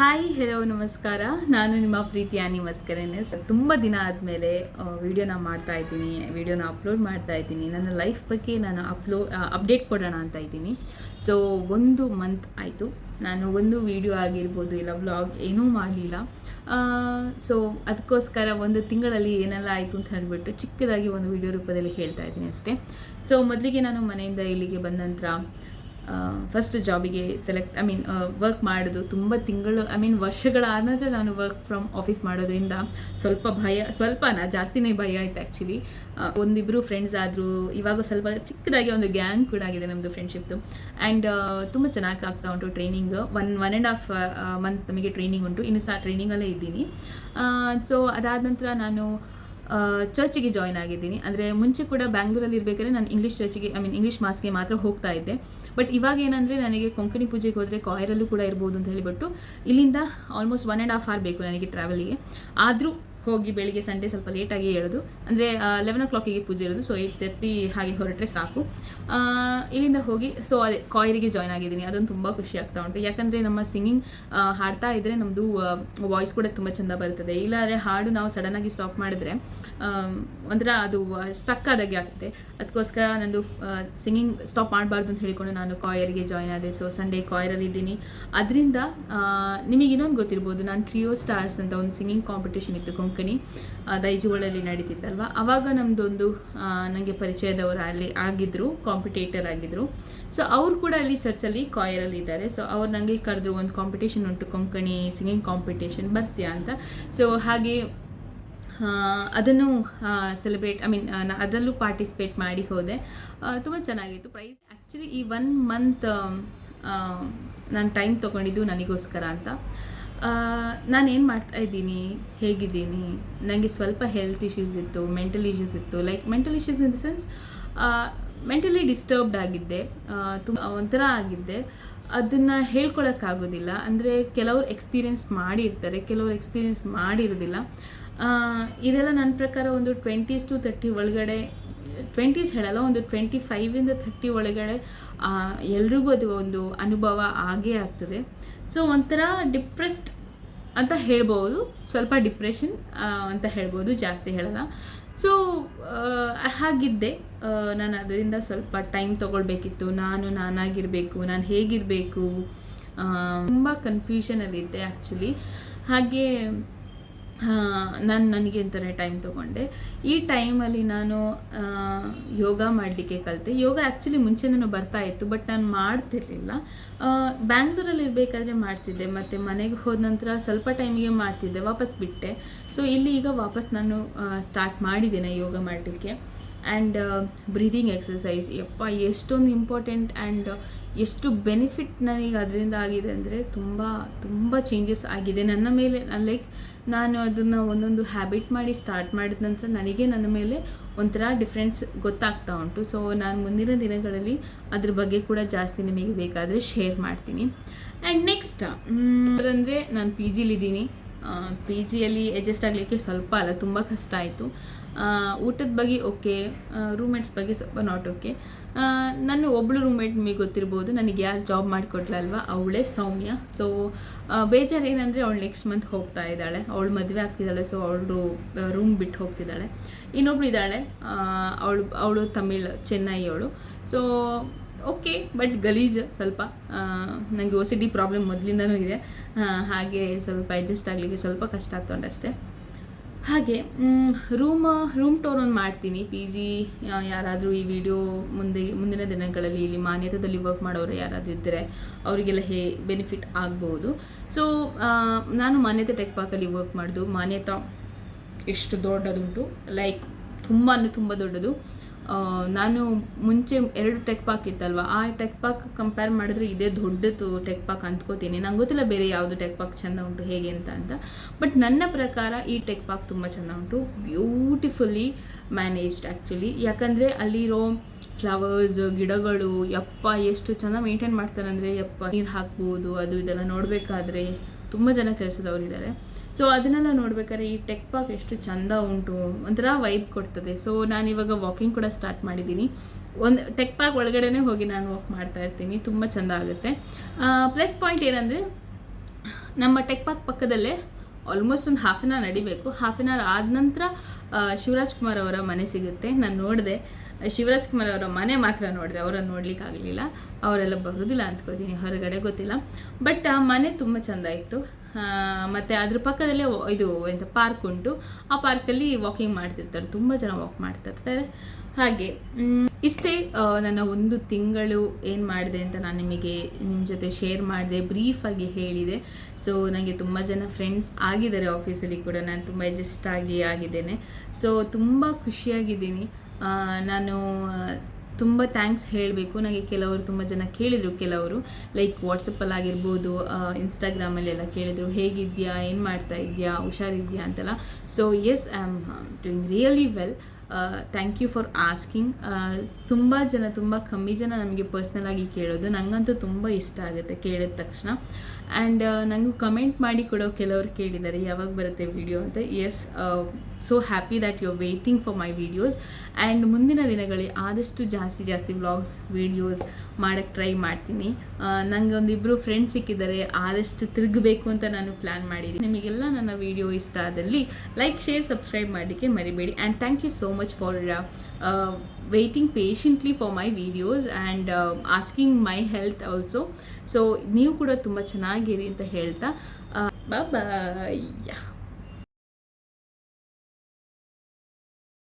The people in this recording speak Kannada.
ಹಾಯ್ ಹೆಲೋ ನಮಸ್ಕಾರ. ನಾನು ನಿಮ್ಮ ಪ್ರೀತಿಯ ನಮಸ್ಕಾರನೇ. ತುಂಬ ದಿನ ಆದಮೇಲೆ ವಿಡಿಯೋನ ಮಾಡ್ತಾ ಇದ್ದೀನಿ, ವಿಡಿಯೋನ ಅಪ್ಲೋಡ್ ಮಾಡ್ತಾ ಇದ್ದೀನಿ. ನನ್ನ ಲೈಫ್ ಬಗ್ಗೆ ನಾನು ಅಪ್ಡೇಟ್ ಕೊಡೋಣ ಅಂತ ಇದ್ದೀನಿ. ಸೊ 1 ಮಂತ್ ಆಯಿತು ನಾನು ಒಂದು ವಿಡಿಯೋ ಆಗಿರ್ಬೋದು ಇಲ್ಲ ವ್ಲಾಗ್ ಏನೂ ಮಾಡಲಿಲ್ಲ. ಸೊ ಅದಕ್ಕೋಸ್ಕರ ಒಂದು ತಿಂಗಳಲ್ಲಿ ಏನೆಲ್ಲ ಆಯಿತು ಅಂತ ಹೇಳಿಬಿಟ್ಟು ಚಿಕ್ಕದಾಗಿ ಒಂದು ವಿಡಿಯೋ ರೂಪದಲ್ಲಿ ಹೇಳ್ತಾ ಇದ್ದೀನಿ ಅಷ್ಟೇ. ಸೊ ಮೊದಲಿಗೆ ನಾನು ಮನೆಯಿಂದ ಇಲ್ಲಿಗೆ ಬಂದ ನಂತರ ಫಸ್ಟ್ ಜಾಬಿಗೆ ವರ್ಕ್ ಮಾಡೋದು ತುಂಬ ತಿಂಗಳು ವರ್ಷಗಳಾದ ನಂತರ ನಾನು ವರ್ಕ್ ಫ್ರಮ್ ಆಫೀಸ್ ಮಾಡೋದ್ರಿಂದ ಸ್ವಲ್ಪನ ಜಾಸ್ತಿನೇ ಭಯ ಆಯಿತು ಆ್ಯಕ್ಚುಲಿ. ಒಂದಿಬ್ಬರು ಫ್ರೆಂಡ್ಸ್ ಆದರು, ಇವಾಗ ಸ್ವಲ್ಪ ಚಿಕ್ಕದಾಗಿ ಒಂದು ಗ್ಯಾಂಗ್ ಕೂಡ ಆಗಿದೆ ನಮ್ಮದು ಫ್ರೆಂಡ್ಶಿಪ್ದು. ಆ್ಯಂಡ್ ತುಂಬ ಚೆನ್ನಾಗಿ ಆಗ್ತಾ ಉಂಟು ಟ್ರೈನಿಂಗ್. 1.5 ಮಂತ್ ನಮಗೆ ಟ್ರೈನಿಂಗ್ ಉಂಟು, ಇನ್ನೂ ಸಹ ಟ್ರೈನಿಂಗಲ್ಲೇ ಇದ್ದೀನಿ. ಸೊ ಅದಾದ ನಂತರ ನಾನು ಚರ್ಚಿಗೆ ಜಾಯ್ನ್ ಆಗಿದ್ದೀನಿ. ಅಂದರೆ ಮುಂಚೆ ಕೂಡ ಬ್ಯಾಂಗ್ಳೂರಲ್ಲಿ ಇರಬೇಕಾದ್ರೆ ನಾನು ಇಂಗ್ಲೀಷ್ ಚರ್ಚಿಗೆ ಇಂಗ್ಲೀಷ್ ಮಾಸ್ಗೆ ಮಾತ್ರ ಹೋಗ್ತಾ ಇದ್ದೆ. ಬಟ್ ಇವಾಗ ಏನಂದರೆ ನನಗೆ ಕೊಂಕಣಿ ಪೂಜೆಗೆ ಹೋದರೆ ಕಾಯರಲ್ಲೂ ಕೂಡ ಇರ್ಬೋದು ಅಂತ ಹೇಳಿಬಿಟ್ಟು ಇಲ್ಲಿಂದ ಆಲ್ಮೋಸ್ಟ್ 1.5 hour ಬೇಕು ನನಗೆ ಟ್ರಾವೆಲಿಗೆ. ಆದರೂ ಹೋಗಿ ಬೆಳಿಗ್ಗೆ ಸಂಡೇ ಸ್ವಲ್ಪ ಲೇಟಾಗಿ ಹೇಳೋದು, ಅಂದರೆ 11 o'clock ಪೂಜೆ ಇರೋದು. ಸೊ 8:30 ಹಾಗೆ ಹೊರಟ್ರೆ ಸಾಕು. ಇಲ್ಲಿಂದ ಹೋಗಿ ಸೊ ಅದೇ ಕಾಯರಿಗೆ ಜಾಯ್ನ್ ಆಗಿದ್ದೀನಿ. ಅದೊಂದು ತುಂಬ ಖುಷಿ ಆಗ್ತಾ ಉಂಟು. ಯಾಕಂದರೆ ನಮ್ಮ ಸಿಂಗಿಂಗ್ ಹಾಡ್ತಾ ಇದ್ದರೆ ನಮ್ಮದು ವಾಯ್ಸ್ ಕೂಡ ತುಂಬ ಚೆಂದ ಬರ್ತದೆ. ಇಲ್ಲಾಂದರೆ ಹಾಡು ನಾವು ಸಡನ್ನಾಗಿ ಸ್ಟಾಪ್ ಮಾಡಿದ್ರೆ ಒಂಥರ ಅದು ಸ್ಟಕ್ ಆದಾಗೆ ಆಗ್ತದೆ. ಅದಕ್ಕೋಸ್ಕರ ನಂದು ಸಿಂಗಿಂಗ್ ಸ್ಟಾಪ್ ಮಾಡಬಾರ್ದು ಅಂತ ಹೇಳಿಕೊಂಡು ನಾನು ಕಾಯರಿಗೆ ಜಾಯ್ನ್ ಆದೆ. ಸೊ ಸಂಡೇ ಕಾಯರಲ್ಲಿದ್ದೀನಿ. ಅದರಿಂದ ನಿಮಗೆ ಇನ್ನೊಂದು ಗೊತ್ತಿರ್ಬೋದು, ನಾನು ಟ್ರಿಯೋ ಸ್ಟಾರ್ಸ್ ಅಂತ ಒಂದು ಸಿಂಗಿಂಗ್ ಕಾಂಪಿಟೇಷನ್ ಇತ್ತು ಕೊಂಕಣಿ ದೈಜುಗಳಲ್ಲಿ ನಡೀತಿತ್ತಲ್ವ. ಆವಾಗ ನಮ್ಮದೊಂದು ನನಗೆ ಪರಿಚಯದವರು ಅಲ್ಲಿ ಆಗಿದ್ದರು, ಕಾಂಪಿಟೇಟರ್ ಆಗಿದ್ದರು. ಸೊ ಅವರು ಕೂಡ ಅಲ್ಲಿ ಚರ್ಚಲ್ಲಿ ಕಾಯರಲ್ಲಿ ಇದ್ದಾರೆ. ಸೊ ಅವ್ರು ನನಗೆ ಕರೆದ್ರು, ಒಂದು ಕಾಂಪಿಟೇಷನ್ ಉಂಟು ಕೊಂಕಣಿ ಸಿಂಗಿಂಗ್ ಕಾಂಪಿಟೇಷನ್, ಬರ್ತೀಯಾ ಅಂತ. ಸೊ ಹಾಗೆ ಅದನ್ನು ಸೆಲೆಬ್ರೇಟ್ ಅದರಲ್ಲೂ ಪಾರ್ಟಿಸಿಪೇಟ್ ಮಾಡಿ ಹೋದೆ. ತುಂಬ ಚೆನ್ನಾಗಿತ್ತು. ಪ್ರೈಸ್ ಆ್ಯಕ್ಚುಲಿ ಈ 1 ಮಂತ್ ನಾನು ಟೈಮ್ ತೊಗೊಂಡಿದ್ದು ನನಗೋಸ್ಕರ ಅಂತ. ನಾನೇನು ಮಾಡ್ತಾಯಿದ್ದೀನಿ, ಹೇಗಿದ್ದೀನಿ, ನನಗೆ ಸ್ವಲ್ಪ ಹೆಲ್ತ್ ಇಶ್ಯೂಸ್ ಇತ್ತು, ಮೆಂಟಲ್ ಇಶ್ಯೂಸ್ ಇತ್ತು. Like mental issues in the sense mentally disturbed ಆಗಿದ್ದೆ, ತುಂಬ ಒಂಥರ ಆಗಿದ್ದೆ. ಅದನ್ನು ಹೇಳ್ಕೊಳಕ್ಕಾಗೋದಿಲ್ಲ. ಅಂದರೆ ಕೆಲವರು ಎಕ್ಸ್ಪೀರಿಯೆನ್ಸ್ ಮಾಡಿರ್ತಾರೆ, ಕೆಲವರು ಎಕ್ಸ್ಪೀರಿಯೆನ್ಸ್ ಮಾಡಿರೋದಿಲ್ಲ. ಇದೆಲ್ಲ ನನ್ನ ಪ್ರಕಾರ ಒಂದು 20s to 30 ಒಳಗಡೆ, 20s ಹೇಳಲ್ಲ, ಒಂದು 25ಇಂದ 30 ಒಳಗಡೆ ಎಲ್ರಿಗೂ ಅದು ಒಂದು ಅನುಭವ ಆಗೇ ಆಗ್ತದೆ. ಸೊ ಒಂಥರ ಡಿಪ್ರೆಸ್ಡ್ ಅಂತ ಹೇಳ್ಬೋದು, ಸ್ವಲ್ಪ ಡಿಪ್ರೆಷನ್ ಅಂತ ಹೇಳ್ಬೋದು, ಜಾಸ್ತಿ ಹೇಳಲ್ಲ. ಸೊ ಹಾಗಿದ್ದೆ ನಾನು. ಅದರಿಂದ ಸ್ವಲ್ಪ ಟೈಮ್ ತೊಗೊಳ್ಬೇಕಿತ್ತು. ನಾನಾಗಿರಬೇಕು, ನಾನು ಹೇಗಿರಬೇಕು, ತುಂಬ ಕನ್ಫ್ಯೂಷನಲ್ಲಿದ್ದೆ ಆ್ಯಕ್ಚುಲಿ. ಹಾಗೆ ನನಗೆ ಅಂತಲೇ ಟೈಮ್ ತೊಗೊಂಡೆ. ಈ ಟೈಮಲ್ಲಿ ನಾನು ಯೋಗ ಮಾಡಲಿಕ್ಕೆ ಕಲಿತೆ. ಯೋಗ ಆ್ಯಕ್ಚುಲಿ ಮುಂಚೆನೂ ಬರ್ತಾ ಇತ್ತು, ಬಟ್ ನಾನು ಮಾಡ್ತಿರಲಿಲ್ಲ. ಬ್ಯಾಂಗ್ಳೂರಲ್ಲಿ ಇರಬೇಕಾದ್ರೆ ಮಾಡ್ತಿದ್ದೆ, ಮತ್ತು ಮನೆಗೆ ಹೋದ ನಂತರ ಸ್ವಲ್ಪ ಟೈಮಿಗೆ ಮಾಡ್ತಿದ್ದೆ, ವಾಪಸ್ ಬಿಟ್ಟೆ. ಸೊ ಇಲ್ಲಿ ಈಗ ವಾಪಸ್ ನಾನು ಸ್ಟಾರ್ಟ್ ಮಾಡಿದ್ದೇನೆ ಯೋಗ ಮಾಡಲಿಕ್ಕೆ. ಆ್ಯಂಡ್ ಬ್ರೀದಿಂಗ್ ಎಕ್ಸಸೈಸ್ ಎಷ್ಟೊಂದು ಇಂಪಾರ್ಟೆಂಟ್ ಆ್ಯಂಡ್ ಎಷ್ಟು ಬೆನಿಫಿಟ್ ನನಗೆ ಅದರಿಂದ ಆಗಿದೆ ಅಂದರೆ ತುಂಬ ಚೇಂಜಸ್ ಆಗಿದೆ ನನ್ನ ಮೇಲೆ. ನಾನು ಅದನ್ನು ಒಂದೊಂದು ಹ್ಯಾಬಿಟ್ ಮಾಡಿ ಸ್ಟಾರ್ಟ್ ಮಾಡಿದ ನಂತರ ನನಗೆ ನನ್ನ ಮೇಲೆ ಒಂಥರ ಡಿಫ್ರೆನ್ಸ್ ಗೊತ್ತಾಗ್ತಾ ಉಂಟು. ಸೊ ನಾನು ಮುಂದಿನ ದಿನಗಳಲ್ಲಿ ಅದ್ರ ಬಗ್ಗೆ ಕೂಡ ಜಾಸ್ತಿ ನಿಮಗೆ ಬೇಕಾದರೆ ಶೇರ್ ಮಾಡ್ತೀನಿ. ಆ್ಯಂಡ್ ನೆಕ್ಸ್ಟ್ ಅದಂದರೆ ನಾನು ಪಿ ಜಿಲಿದ್ದೀನಿ. ಪಿ ಜಿಯಲ್ಲಿ ಅಡ್ಜಸ್ಟ್ ಆಗಲಿಕ್ಕೆ ಸ್ವಲ್ಪ ಅಲ್ಲ, ತುಂಬ ಕಷ್ಟ ಆಯಿತು. ಊಟದ ಬಗ್ಗೆ ಓಕೆ, ರೂಮ್ಮೇಟ್ಸ್ ಬಗ್ಗೆ ಸ್ವಲ್ಪ ನಾಟ್ ಓಕೆ. ನಾನು ಒಬ್ಬಳು ರೂಮ್ಮೇಟ್ ನಿಮಗೆ ಗೊತ್ತಿರ್ಬೋದು, ನನಗೆ ಯಾರು ಜಾಬ್ ಮಾಡಿಕೊಟ್ಲಲ್ವ, ಅವಳೇ ಸೌಮ್ಯ. ಸೊ ಬೇಜಾರು ಏನಂದರೆ ಅವಳು ನೆಕ್ಸ್ಟ್ ಮಂತ್ ಹೋಗ್ತಾ ಇದ್ದಾಳೆ, ಅವಳು ಮದುವೆ ಆಗ್ತಿದ್ದಾಳೆ. ಸೊ ಅವಳು ರೂಮ್ ಬಿಟ್ಟು ಹೋಗ್ತಿದ್ದಾಳೆ. ಇನ್ನೊಬ್ಳು ಇದ್ದಾಳೆ, ಅವಳು ತಮಿಳ್, ಚೆನ್ನೈ ಅವಳು. ಸೊ ಓಕೆ, ಬಟ್ ಗಲೀಜು ಸ್ವಲ್ಪ. ನನಗೆ OCD ಪ್ರಾಬ್ಲಮ್ ಮೊದಲಿಂದನೂ ಇದೆ, ಹಾಗೆ ಸ್ವಲ್ಪ ಅಡ್ಜಸ್ಟ್ ಆಗಲಿಕ್ಕೆ ಸ್ವಲ್ಪ ಕಷ್ಟ ಆಗ್ತೊಂಡಷ್ಟೇ. ಹಾಗೆ ರೂಮ್ ಟೂರ್ ಒಂದು ಮಾಡ್ತೀನಿ. ಪಿ ಜಿ ಯಾರಾದರೂ ಈ ವಿಡಿಯೋ ಮುಂದಿನ ದಿನಗಳಲ್ಲಿ ಇಲ್ಲಿ ಮಾನ್ಯತದಲ್ಲಿ ವರ್ಕ್ ಮಾಡೋರು ಯಾರಾದರೂ ಇದ್ದರೆ ಅವರಿಗೆಲ್ಲ ಬೆನಿಫಿಟ್ ಆಗ್ಬೋದು. ಸೊ ನಾನು ಮಾನ್ಯತೆ ಟೆಕ್ ಪಾರ್ಕಲ್ಲಿ ವರ್ಕ್ ಮಾಡೋದು. ಮಾನ್ಯತಾ ಎಷ್ಟು ದೊಡ್ಡದುಂಟು, ಲೈಕ್ ತುಂಬ ದೊಡ್ಡದು. ನಾನು ಮುಂಚೆ 2 ಟೆಕ್ ಪಾರ್ಕ್ ಇತ್ತಲ್ವ, ಆ ಟೆಕ್ ಪಾರ್ಕ್ ಕಂಪೇರ್ ಮಾಡಿದ್ರೆ ಇದೇ ದೊಡ್ಡದು ಟೆಕ್ ಪಾರ್ಕ್ ಅಂದ್ಕೋತೀನಿ. ನಂಗೆ ಗೊತ್ತಿಲ್ಲ ಬೇರೆ ಯಾವುದು ಟೆಕ್ ಪಾರ್ಕ್ ಚೆಂದ ಉಂಟು ಹೇಗೆ ಅಂತ. ಬಟ್ ನನ್ನ ಪ್ರಕಾರ ಈ ಟೆಕ್ ಪಾರ್ಕ್ ತುಂಬ ಚೆಂದ ಉಂಟು, ಬ್ಯೂಟಿಫುಲ್ಲಿ ಮ್ಯಾನೇಜ್ಡ್ ಆ್ಯಕ್ಚುಲಿ. ಯಾಕಂದರೆ ಅಲ್ಲಿರೋ ಫ್ಲವರ್ಸ್, ಗಿಡಗಳು ಎಷ್ಟು ಚೆಂದ ಮೇಂಟೈನ್ ಮಾಡ್ತಾರೆ ಅಂದರೆ ನೀರು ಹಾಕ್ಬೋದು, ಅದು ಇದೆಲ್ಲ ನೋಡಬೇಕಾದ್ರೆ ತುಂಬ ಜನ ಕೆಲಸದವರಿದ್ದಾರೆ. ಸೊ ಅದನ್ನೆಲ್ಲ ನೋಡ್ಬೇಕಾದ್ರೆ ಈ ಟೆಕ್ ಪಾರ್ಕ್ ಎಷ್ಟು ಚೆಂದ ಉಂಟು, ಒಂಥರ ವೈಬ್ ಕೊಡ್ತದೆ. ಸೊ ನಾನಿವಾಗ ವಾಕಿಂಗ್ ಕೂಡ ಸ್ಟಾರ್ಟ್ ಮಾಡಿದ್ದೀನಿ. ಒಂದು ಟೆಕ್ ಪಾರ್ಕ್ ಒಳಗಡೆ ಹೋಗಿ ನಾನು ವಾಕ್ ಮಾಡ್ತಾ ಇರ್ತೀನಿ, ತುಂಬ ಚೆಂದ ಆಗುತ್ತೆ. ಪ್ಲಸ್ ಪಾಯಿಂಟ್ ಏನಂದರೆ ನಮ್ಮ ಟೆಕ್ ಪಾರ್ಕ್ ಪಕ್ಕದಲ್ಲೇ ಆಲ್ಮೋಸ್ಟ್ ಒಂದು ಹಾಫ್ ಆನ್ ಅವರ್ ನಡಿಬೇಕು. ಹಾಫ್ ಆನ್ ಅವರ್ ಆದ ನಂತರ ಶಿವರಾಜ್ ಕುಮಾರ್ ಅವರ ಮನೆ ಸಿಗುತ್ತೆ. ನಾನು ನೋಡಿದೆ, ಶಿವರಾಜ್ ಕುಮಾರ್ ಅವರ ಮನೆ ಮಾತ್ರ ನೋಡಿದೆ, ಅವರನ್ನು ನೋಡ್ಲಿಕ್ಕೆ ಆಗಲಿಲ್ಲ. ಅವರೆಲ್ಲ ಬರೋದಿಲ್ಲ ಅಂದ್ಕೋತೀನಿ, ಹೊರಗಡೆ ಗೊತ್ತಿಲ್ಲ. ಬಟ್ ಆ ಮನೆ ತುಂಬ ಚೆಂದ ಇತ್ತು. ಮತ್ತು ಅದ್ರ ಪಕ್ಕದಲ್ಲೇ ಇದು ಎಂಥ ಪಾರ್ಕ್ ಉಂಟು. ಆ ಪಾರ್ಕಲ್ಲಿ ವಾಕಿಂಗ್ ಮಾಡ್ತಿರ್ತಾರೆ, ತುಂಬ ಜನ ವಾಕ್ ಮಾಡ್ತಿರ್ತಾರೆ. ಹಾಗೆ ಇಷ್ಟೇ ನನ್ನ ಒಂದು ತಿಂಗಳು ಏನು ಮಾಡಿದೆ ಅಂತ ನಾನು ನಿಮ್ಮ ಜೊತೆ ಶೇರ್ ಮಾಡಿದೆ, ಬ್ರೀಫಾಗಿ ಹೇಳಿದೆ. ಸೊ ನನಗೆ ತುಂಬ ಜನ ಫ್ರೆಂಡ್ಸ್ ಆಗಿದ್ದಾರೆ ಆಫೀಸಲ್ಲಿ ಕೂಡ, ನಾನು ತುಂಬ ಅಡ್ಜಸ್ಟ್ ಆಗಿದ್ದೇನೆ. ಸೊ ತುಂಬ ಖುಷಿಯಾಗಿದ್ದೀನಿ. ನಾನು ತುಂಬ ಥ್ಯಾಂಕ್ಸ್ ಹೇಳಬೇಕು. ನನಗೆ ಕೆಲವರು ತುಂಬ ಜನ ಕೇಳಿದರು, ಕೆಲವರು ಲೈಕ್ ವಾಟ್ಸಪ್ಪಲ್ಲಾಗಿರ್ಬೋದು, ಇನ್ಸ್ಟಾಗ್ರಾಮಲ್ಲೆಲ್ಲ ಕೇಳಿದರು, ಹೇಗಿದೆಯಾ, ಏನು ಮಾಡ್ತಾ ಇದೆಯಾ, ಹುಷಾರಿದೆಯಾ ಅಂತೆಲ್ಲ. So yes, I am doing really well. Thank you for asking. ತುಂಬ ಕಮ್ಮಿ ಜನ ನಮಗೆ ಪರ್ಸ್ನಲಾಗಿ ಕೇಳೋದು, ನನಗಂತೂ ತುಂಬ ಇಷ್ಟ ಆಗುತ್ತೆ ಕೇಳಿದ ತಕ್ಷಣ. ಆ್ಯಂಡ್ ನನಗೂ ಕಮೆಂಟ್ ಮಾಡಿ ಕೂಡ ಕೆಲವರು ಕೇಳಿದ್ದಾರೆ ಯಾವಾಗ ಬರುತ್ತೆ ವಿಡಿಯೋ ಅಂತ. Yes, so happy that you are waiting for my videos. And ಮುಂದಿನ ದಿನಗಳಲ್ಲಿ ಆದಷ್ಟು ಜಾಸ್ತಿ ವ್ಲಾಗ್ಸ್ ವೀಡಿಯೋಸ್ ಮಾಡೋಕ್ಕೆ ಟ್ರೈ ಮಾಡ್ತೀನಿ. ನನಗೆ ಒಂದಿಬ್ಬರು ಫ್ರೆಂಡ್ಸ್ ಸಿಕ್ಕಿದ್ದಾರೆ, ಆದಷ್ಟು ತಿರುಗಬೇಕು ಅಂತ ನಾನು ಪ್ಲ್ಯಾನ್ ಮಾಡಿದ್ದೀನಿ. ನಿಮಗೆಲ್ಲ ನನ್ನ ವೀಡಿಯೋ ಇಷ್ಟ ಆದಲ್ಲಿ ಲೈಕ್, ಶೇರ್, ಸಬ್ಸ್ಕ್ರೈಬ್ ಮಾಡಲಿಕ್ಕೆ ಮರಿಬೇಡಿ. And thank you so much for waiting patiently for my videos and asking my health also. So ನೀವು ಕೂಡ ತುಂಬ ಚೆನ್ನಾಗಿರಿ ಅಂತ ಹೇಳ್ತಾ ಬಾಯ್.